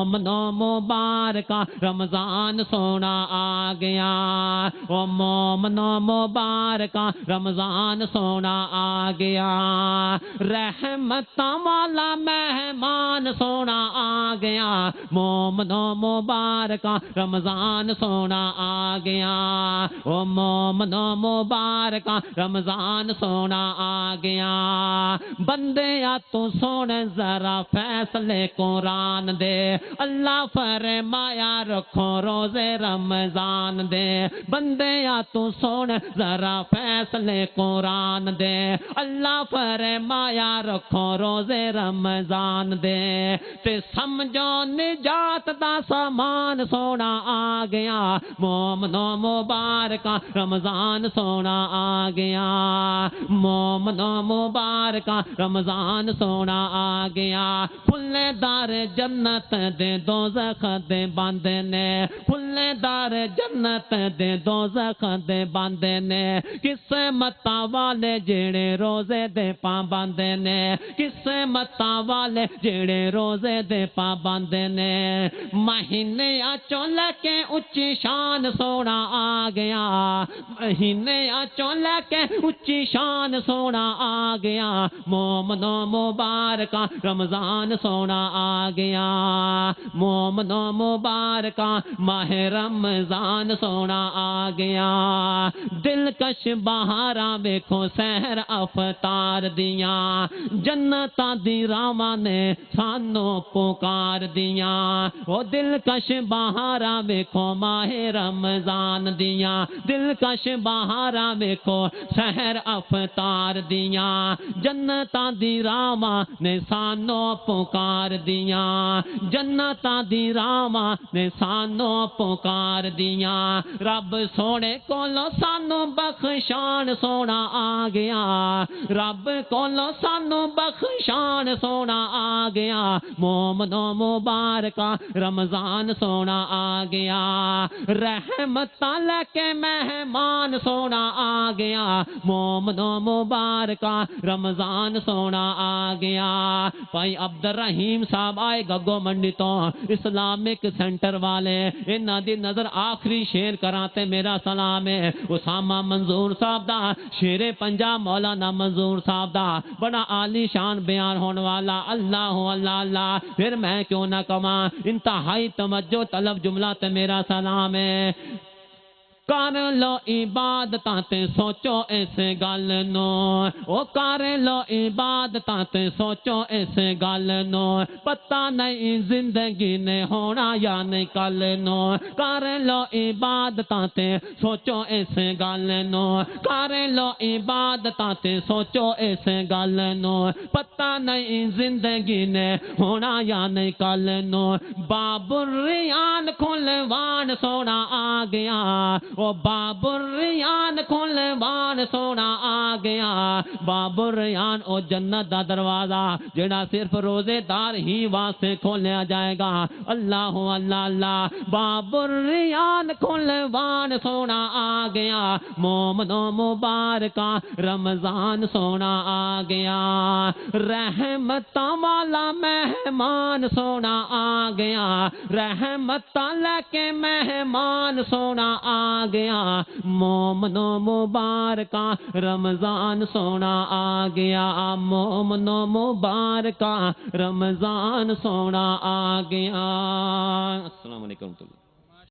مومنو مبارکہ رمضان سونا آ گیا، او مومنو مبارکہ رمضان سونا آ گیا، رحمتاں والا مہمان سونا آ گیا، مومنو مبارکہ رمضان سونا آ گیا، او مومنو مبارکہ رمضان سونا آ گیا، بندے یا تو سونے ذرا فیصلے قرآن دے، اللہ فرمایا رکھو روزے رمضان دے، بندے یا تو سونے ذرا فیصلے قرآن دے، اللہ فرمایا رکھو روزے رمضان دے، تے سمجھو نجات دا سامان سونا آ گیا، مومنو مبارکہ رمضان سونا آ گیا، مومنو مبارکہ رمضان سونا آ گیا، کھلے دار جنت دے دوزخ دے بند نے، کھلے دار جنت دے دوزخ دے بند نے، قسمت والے جڑے روزے دے پابند نے، قسمت والے جڑے روزے دے پابند نے، مہینے چوں لے کے اچھی شان سونا آ گیا، مہینے چوں لے کے اچھی شان سونا آ گیا، مومنو مبارکہ رمضان سونا آ گیا، مومنو مبارکہ ماہ رمضان سونا آ گیا، دلکش بہاراں ویکھو سحر افطار دیاں، جنتاں دی راواں نے سانو پکار دیاں، او دلکش بہاراں ویکھو ماہ رمضان دیاں، دلکش بہاراں ویکھو سحر افطار دیاں، جنتاں دی راواں نے سانو پکار دیاں، جنتاں دی راواں نے سانو پکار دیاں، رب سونے کولو سانو بخشان سونا آ گیا، رب کولو سانو بخشان سونا آ گیا، مومنو مبارکہ رمضان سونا آ گیا، رحمتاں لے کے مہمان سونا آ گیا، مومنو مبارکہ رمضان سونا آ گیا، بھائی عبد الرحیم صاحب آئے گگو منڈی تو اسلامک سینٹر والے، انہاں دی نظر آخری شیر کراتے میرا سلام ہے، اسامہ منظور صاحب دا شیر پنجاب مولانا منظور صاحب دا بڑا عالی شان بیان ہونے والا، اللہ اللہ اللہ، پھر میں کیوں نہ کما، انتہائی توجہ طلب جملہ تے میرا سلام ہے، کر لو عبادتاں تے سوچو اس گل نو، او کر لو عبادتاں تے سوچو اس گل نو، پتہ نہیں زندگی نے ہونا یا نہیں کل نو، کر لو عبادتاں تے سوچو اس گل نو، کر لو عبادتاں تے سوچو اس گل نو، پتہ نہیں زندگی نے ہونا یا نہیں کل نو، باب الریان کھلوان سونا آ گیا، او باب الریان کھلوان سونا آ گیا، باب الریان او جنت دا دروازہ جڑا صرف روزے دار ہی واسطے کھولیا جائے گا، اللہ اللہ اللہ، باب الریان کھلوان سونا آ گیا، مومنو مبارکہ رمضان سونا آ گیا، رحمتاں والا مہمان سونا آ گیا، رحمتاں لے کے مہمان سونا آ گیا، مومنو مبارکہ رمضان سونا آ گیا، مومنو مبارکہ رمضان سونا آ گیا، السلام علیکم۔